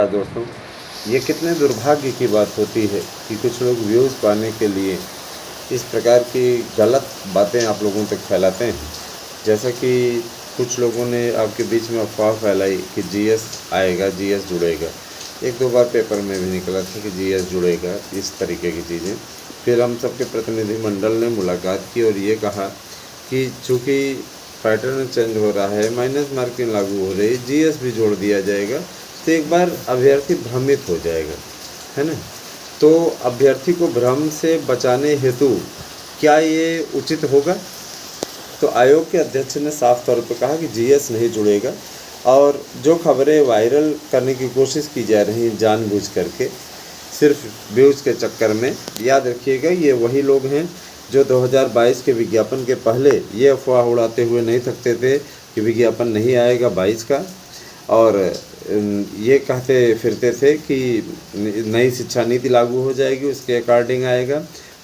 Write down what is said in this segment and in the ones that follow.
दोस्तों, ये कितने दुर्भाग्य की बात होती है कि कुछ लोग व्यूज़ पाने के लिए इस प्रकार की गलत बातें आप लोगों तक फैलाते हैं। जैसा कि कुछ लोगों ने आपके बीच में अफवाह फैलाई कि जीएस आएगा, जीएस जुड़ेगा। एक दो बार पेपर में भी निकला था कि जीएस जुड़ेगा, इस तरीके की चीज़ें। फिर हम सबके प्रतिनिधिमंडल ने मुलाकात की और ये कहा कि चूँकि पैटर्न चेंज हो रहा है, माइनस मार्किंग लागू हो रही है, जीएस भी जोड़ दिया जाएगा तो एक बार अभ्यर्थी भ्रमित हो जाएगा, है ना। तो अभ्यर्थी को भ्रम से बचाने हेतु क्या ये उचित होगा? तो आयोग के अध्यक्ष ने साफ तौर पर कहा कि जीएस नहीं जुड़ेगा और जो खबरें वायरल करने की कोशिश की जा रही हैं जानबूझ करके, सिर्फ व्यूज़ के चक्कर में, याद रखिएगा ये वही लोग हैं जो 2022 के विज्ञापन के पहले ये अफवाह उड़ाते हुए नहीं थकते थे कि विज्ञापन नहीं आएगा 22 का, और ये कहते फिरते थे कि नई शिक्षा नीति लागू हो जाएगी, उसके अकॉर्डिंग आएगा,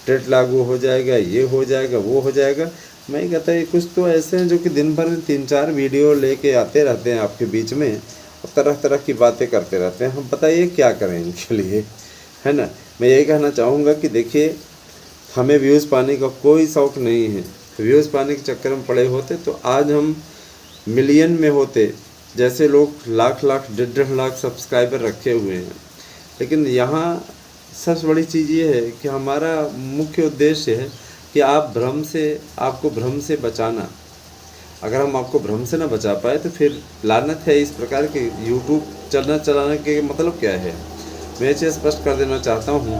टेट लागू हो जाएगा, ये हो जाएगा, वो हो जाएगा। मैं कहता है कुछ तो ऐसे हैं जो कि दिन भर में 3-4 वीडियो लेके आते रहते हैं आपके बीच में और तरह तरह की बातें करते रहते हैं। हम बताइए क्या करें इनके लिए, है ना। मैं यही कहना चाहूँगा कि देखिए, हमें व्यूज़ पाने का कोई शौक़ नहीं है। व्यूज़ पाने के चक्कर में पड़े होते तो आज हम मिलियन में होते, जैसे लोग लाख लाख 1.5 लाख सब्सक्राइबर रखे हुए हैं। लेकिन यहाँ सबसे बड़ी चीज़ ये है कि हमारा मुख्य उद्देश्य है कि आपको भ्रम से बचाना। अगर हम आपको भ्रम से ना बचा पाए तो फिर लानत है इस प्रकार के यूट्यूब चलाने के मतलब क्या है। मैं इसे स्पष्ट कर देना चाहता हूँ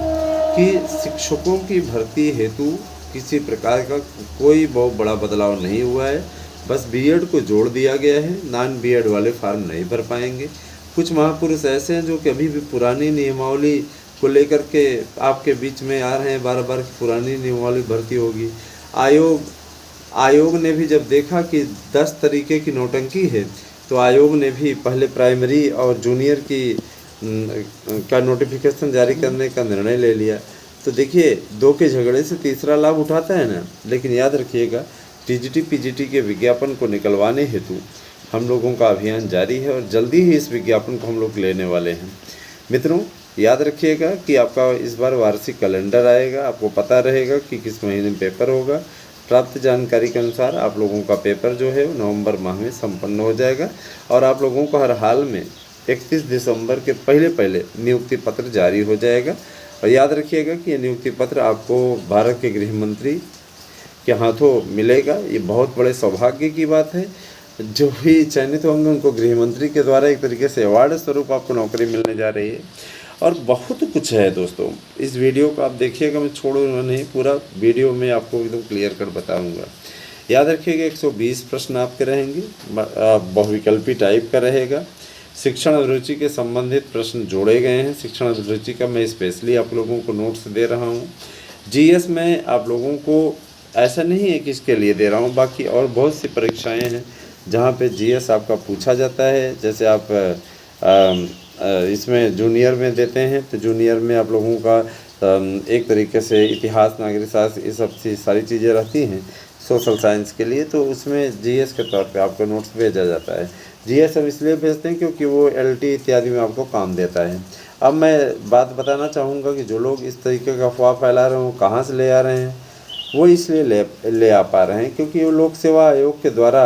कि शिक्षकों की भर्ती हेतु किसी प्रकार का कोई बहुत बड़ा बदलाव नहीं हुआ है। बस बीएड को जोड़ दिया गया है, नॉन बीएड वाले फार्म नहीं भर पाएंगे। कुछ महापुरुष ऐसे हैं जो कि अभी भी पुरानी नियमावली को लेकर के आपके बीच में आ रहे हैं, बार-बार पुरानी नियमावली भर्ती होगी। आयोग ने भी जब देखा कि 10 तरीके की नौटंकी है, तो आयोग ने भी पहले प्राइमरी और जूनियर का नोटिफिकेशन जारी करने का निर्णय ले लिया। तो देखिए, 2 के झगड़े से तीसरा लाभ उठाता है ना। लेकिन याद रखिएगा, टीजीटी पीजीटी के विज्ञापन को निकलवाने हेतु हम लोगों का अभियान जारी है और जल्दी ही इस विज्ञापन को हम लोग लेने वाले हैं। मित्रों, याद रखिएगा कि आपका इस बार वार्षिक कैलेंडर आएगा, आपको पता रहेगा कि किस महीने में पेपर होगा। प्राप्त जानकारी के अनुसार आप लोगों का पेपर जो है नवंबर माह में संपन्न हो जाएगा और आप लोगों को हर हाल में 31 दिसंबर के पहले नियुक्ति पत्र जारी हो जाएगा। और याद रखिएगा कि ये नियुक्ति पत्र आपको भारत के गृह मंत्री के हाथों मिलेगा। ये बहुत बड़े सौभाग्य की बात है। जो भी चयनित होंगे उनको गृह मंत्री के द्वारा एक तरीके से अवार्ड स्वरूप आपको नौकरी मिलने जा रही है। और बहुत कुछ है दोस्तों, इस वीडियो को आप देखिएगा, मैं छोड़ूंगा नहीं, पूरा वीडियो में आपको एकदम क्लियर कर बताऊंगा। याद रखिएगा 120 प्रश्न आपके रहेंगे, बहुविकल्पी टाइप का रहेगा। शिक्षण अभिरुचि के संबंधित प्रश्न जोड़े गए हैं। शिक्षण अभिरुचि का मैं स्पेशली आप लोगों को नोट्स दे रहा हूँ। जीएस में आप लोगों को ऐसा नहीं है कि इसके लिए दे रहा हूँ, बाकी और बहुत सी परीक्षाएं हैं जहाँ पे जीएस आपका पूछा जाता है। जैसे आप इसमें जूनियर में देते हैं तो जूनियर में आप लोगों का एक तरीके से इतिहास, नागरिक शास्त्र, ये सब सारी चीज़ें रहती हैं सोशल साइंस के लिए, तो उसमें जीएस के तौर पे आपको नोट्स भेजा जाता है। जीएस हम इसलिए भेजते हैं क्योंकि वो एलटी इत्यादि में आपको काम देता है। अब मैं बात बताना चाहूँगा कि जो लोग इस तरीके का अफवाह फैला रहे हैं वो कहाँ से ले आ रहे हैं। वो इसलिए ले आ पा रहे हैं क्योंकि वो लोक सेवा आयोग के द्वारा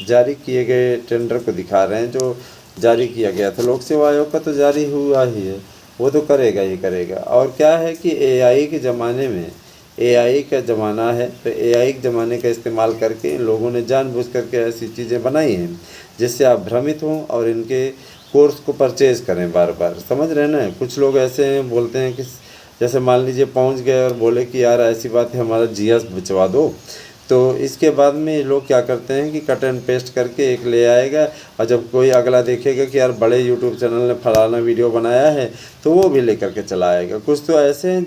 जारी किए गए टेंडर को दिखा रहे हैं, जो जारी किया गया था। लोक सेवा आयोग का तो जारी हुआ ही है, वो तो करेगा ही करेगा। और क्या है कि एआई के ज़माने में, एआई का ज़माना है, तो एआई के ज़माने का इस्तेमाल करके इन लोगों ने जानबूझ करके ऐसी चीज़ें बनाई हैं जिससे आप भ्रमित हों और इनके कोर्स को परचेज़ करें बार बार। समझ रहे हैं ना। कुछ लोग ऐसे हैं, बोलते हैं कि जैसे मान लीजिए पहुंच गए और बोले कि यार ऐसी बात है, हमारा जीएस भिजवा दो, तो इसके बाद में ये लोग क्या करते हैं कि कट एंड पेस्ट करके एक ले आएगा और जब कोई अगला देखेगा कि यार बड़े यूट्यूब चैनल ने फलाना वीडियो बनाया है तो वो भी लेकर के चला आएगा। कुछ तो ऐसे हैं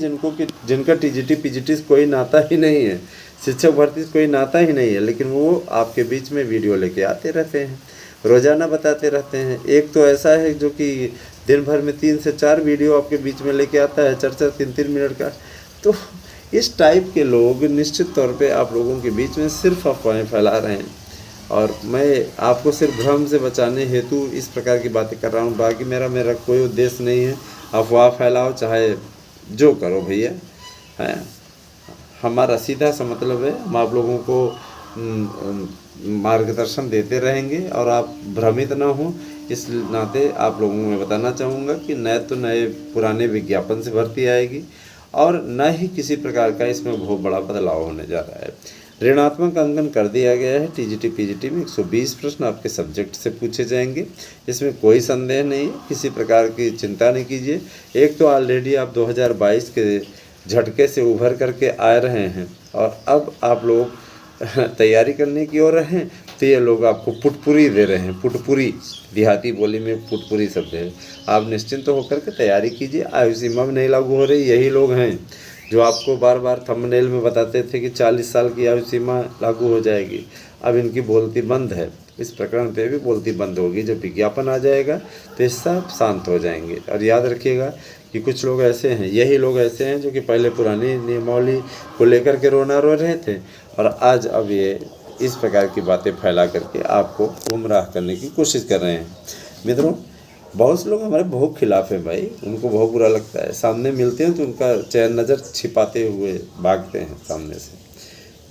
जिनका टीजीटी पीजीटी से कोई नाता ही नहीं है, शिक्षक भर्ती से कोई नाता ही नहीं है, लेकिन वो आपके बीच में वीडियो लेके आते रहते हैं, रोज़ाना बताते रहते हैं। एक तो ऐसा है जो कि दिन भर में 3 से 4 वीडियो आपके बीच में लेके आता है, 4-4 3-3 मिनट का। तो इस टाइप के लोग निश्चित तौर पे आप लोगों के बीच में सिर्फ अफवाहें फैला रहे हैं और मैं आपको सिर्फ भ्रम से बचाने हेतु इस प्रकार की बातें कर रहा हूँ। बाकी मेरा कोई उद्देश्य नहीं है। अफवाह फैलाओ चाहे जो करो भैया, है हमारा सीधा सा मतलब है हम आप लोगों को मार्गदर्शन देते रहेंगे और आप भ्रमित ना हो। इस नाते आप लोगों को मैं बताना चाहूँगा कि न तो नए पुराने विज्ञापन से भर्ती आएगी और न ही किसी प्रकार का इसमें बहुत बड़ा बदलाव होने जा रहा है। ऋणात्मक अंकन कर दिया गया है। टीजीटी पीजीटी में 120 प्रश्न आपके सब्जेक्ट से पूछे जाएंगे, इसमें कोई संदेह नहीं है, किसी प्रकार की चिंता नहीं कीजिए। एक तो ऑलरेडी आप 2022 के झटके से उभर करके आ रहे हैं और अब आप लोग तैयारी करने की ओर हैं, तो ये लोग आपको पुटपुरी दे रहे हैं। पुटपुरी देहाती बोली में पुटपुरी शब्द है। आप निश्चिंत होकर के तैयारी कीजिए। आयु सीमा में नहीं लागू हो रही। यही लोग हैं जो आपको बार बार थंबनेल में बताते थे कि 40 साल की आयु सीमा लागू हो जाएगी। अब इनकी बोलती बंद है। इस प्रकरण पे भी बोलती बंद होगी। जब विज्ञापन आ जाएगा तो ये सब शांत हो जाएंगे। और याद रखिएगा कि कुछ लोग ऐसे हैं, यही लोग ऐसे हैं जो कि पहले पुरानी नियमावली को लेकर के रो रहे थे और आज अब ये इस प्रकार की बातें फैला करके आपको गुमराह करने की कोशिश कर रहे हैं। मित्रों, बहुत से लोग हमारे बहुत खिलाफ हैं भाई, उनको बहुत बुरा लगता है। सामने मिलते हैं तो उनका चैन नज़र छिपाते हुए भागते हैं सामने से।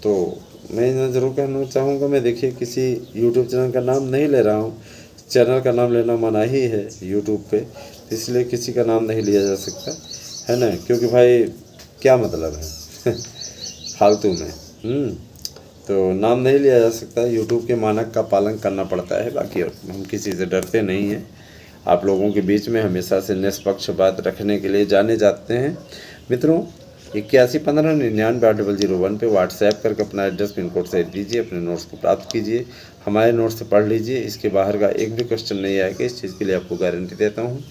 तो मैं ज़रूर कहना चाहूँगा, मैं देखिए किसी यूट्यूब चैनल का नाम नहीं ले रहा हूँ। चैनल का नाम लेना मना ही है यूट्यूब पे, इसलिए किसी का नाम नहीं लिया जा सकता है ना, क्योंकि भाई क्या मतलब है फालतू में। तो नाम नहीं लिया जा सकता। यूट्यूब के मानक का पालन करना पड़ता है। बाकी हम किसी से डरते नहीं हैं। आप लोगों के बीच में हमेशा से निष्पक्ष बात रखने के लिए जाने जाते हैं। मित्रों, 8115998001 पे व्हाट्सएप करके अपना एड्रेस पिन कोड से दीजिए, अपने नोट्स को प्राप्त कीजिए, हमारे नोट्स से पढ़ लीजिए। इसके बाहर का एक भी क्वेश्चन नहीं आएगा। इस चीज़ के लिए आपको गारंटी देता हूँ।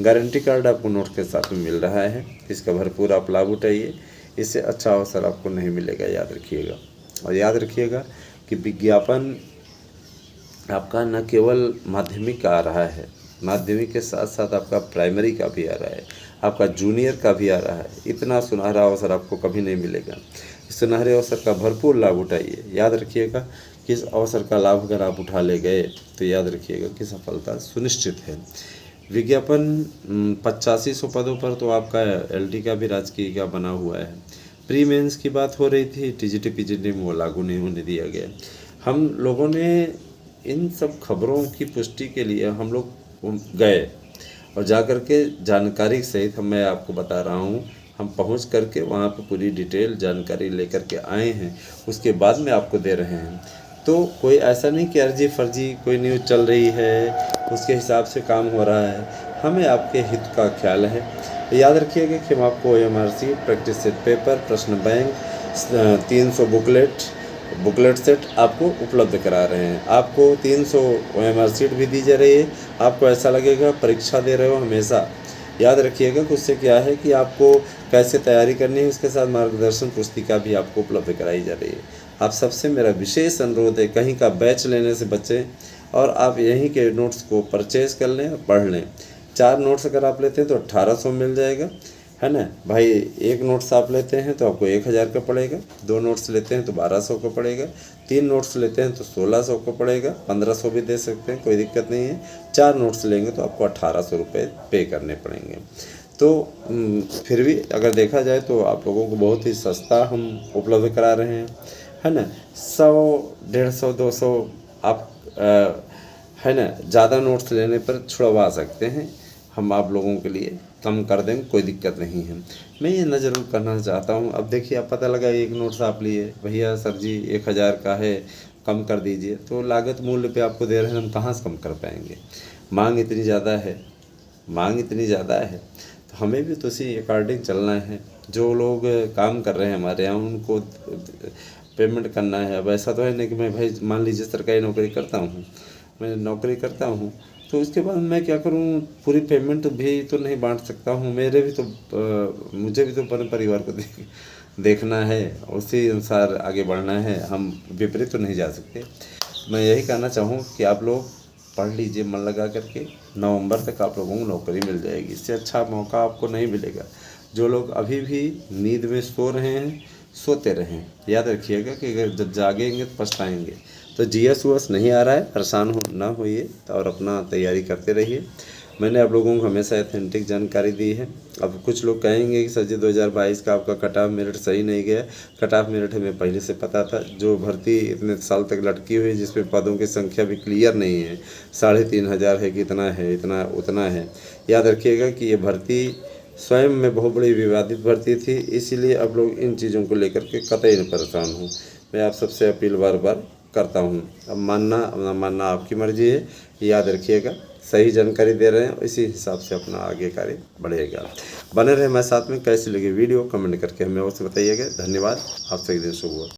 गारंटी कार्ड आपको नोट के साथ में मिल रहा है। इसका भरपूर आप लाभ उठाइए। इससे अच्छा अवसर आपको नहीं मिलेगा, याद रखिएगा। और याद रखिएगा कि विज्ञापन आपका न केवल माध्यमिक का आ रहा है, माध्यमिक के साथ साथ आपका प्राइमरी का भी आ रहा है, आपका जूनियर का भी आ रहा है। इतना सुनहरा अवसर आपको कभी नहीं मिलेगा। इस सुनहरे अवसर का भरपूर लाभ उठाइए। याद रखिएगा कि इस अवसर का लाभ अगर आप उठा ले गए तो याद रखिएगा कि सफलता सुनिश्चित है। विज्ञापन 8500 पदों पर तो आपका LD का भी राजकीय का बना हुआ है। प्री मेंस की बात हो रही थी, टीजीटी पीजीटी में वो लागू नहीं होने दिया गया। हम लोगों ने इन सब खबरों की पुष्टि के लिए हम लोग गए और जा कर के जानकारी सहित मैं आपको बता रहा हूँ, हम पहुँच करके वहाँ पे पूरी डिटेल जानकारी लेकर के आए हैं। उसके बाद में आपको दे रहे हैं। तो कोई ऐसा नहीं कि अर्जी फर्जी कोई न्यूज़ चल रही है उसके हिसाब से काम हो रहा है। हमें आपके हित का ख्याल है। याद रखिएगा कि हम आपको OMR प्रैक्टिस सेट पेपर, प्रश्न बैंक, 300 बुकलेट सेट आपको उपलब्ध करा रहे हैं। आपको 300 OMR शीट भी दी जा रही है। आपको ऐसा लगेगा परीक्षा दे रहे हो हमेशा। याद रखिएगा कि उससे क्या है कि आपको कैसे तैयारी करनी है, उसके साथ मार्गदर्शन पुस्तिका भी आपको उपलब्ध कराई जा रही है। आप सबसे मेरा विशेष अनुरोध है, कहीं का बैच लेने से बचें और आप यहीं के नोट्स को परचेज़ कर लें और पढ़ लें। 4 नोट्स अगर आप लेते हैं तो 1800 मिल जाएगा, है ना भाई। 1 नोट्स आप लेते हैं तो आपको 1000 का पड़ेगा। 2 नोट्स लेते हैं तो 1200 का पड़ेगा। 3 नोट्स लेते हैं तो 1600 का पड़ेगा। 1500 भी दे सकते हैं, कोई दिक्कत नहीं है। 4 नोट्स लेंगे तो आपको 1800 रुपये पे करने पड़ेंगे। तो फिर भी अगर देखा जाए तो आप लोगों को बहुत ही सस्ता हम उपलब्ध करा रहे हैं, है ना। 100, 150, 200 आप है ना ज़्यादा नोट्स लेने पर छुड़वा सकते हैं। हम आप लोगों के लिए कम कर देंगे, कोई दिक्कत नहीं है। मैं ये न ज़रूर करना चाहता हूँ। अब देखिए, अब पता लगा 1 नोट्स आप लिए, भैया सर जी 1000 का है, कम कर दीजिए। तो लागत मूल्य पे आपको दे रहे हैं, हम कहाँ से कम कर पाएंगे। मांग इतनी ज़्यादा है, तो हमें भी तो उसी अकॉर्डिंग चलना है। जो लोग काम कर रहे हैं हमारे यहाँ, उनको पेमेंट करना है। अब ऐसा तो है नहीं कि मैं भाई मान लीजिए सरकारी नौकरी करता हूँ, मैं नौकरी करता हूँ तो उसके बाद मैं क्या करूँ, पूरी पेमेंट भी तो नहीं बांट सकता हूँ। मुझे भी तो अपने परिवार को देखना है, उसी अनुसार आगे बढ़ना है। हम विपरीत तो नहीं जा सकते। मैं यही कहना चाहूँ कि आप लोग पढ़ लीजिए मन लगा करके। नवंबर तक आप लोगों को नौकरी मिल जाएगी। इससे अच्छा मौका आपको नहीं मिलेगा। जो लोग अभी भी नींद में सो रहे हैं, सोते रहें। याद रखिएगा कि अगर जब जागेंगे तो पछताएंगे। तो जीएस ऊएस नहीं आ रहा है, परेशान हो ना होइए और अपना तैयारी करते रहिए। मैंने आप लोगों को हमेशा ऑथेंटिक जानकारी दी है। अब कुछ लोग कहेंगे कि सर जी 2022 का आपका कट ऑफ मेरिट सही नहीं गया। कट ऑफ मेरिट हमें पहले से पता था। जो भर्ती इतने साल तक लटकी हुई जिसमें पदों की संख्या भी क्लियर नहीं है, 3500 है कि इतना है, इतना उतना है। याद रखिएगा कि ये भर्ती स्वयं में बहुत बड़ी विवादित भर्ती थी, इसीलिए अब लोग इन चीज़ों को लेकर के कतई न परेशान हूँ। मैं आप सबसे अपील बार बार करता हूँ। अब मानना ना मानना आपकी मर्ज़ी है। याद रखिएगा सही जानकारी दे रहे हैं, इसी हिसाब से अपना आगे कार्य बढ़ेगा। बने रहे हमारे साथ में। कैसी लगी वीडियो कमेंट करके हमें अवश्य बताइएगा। धन्यवाद। आपसे एक दिन शुभ हो।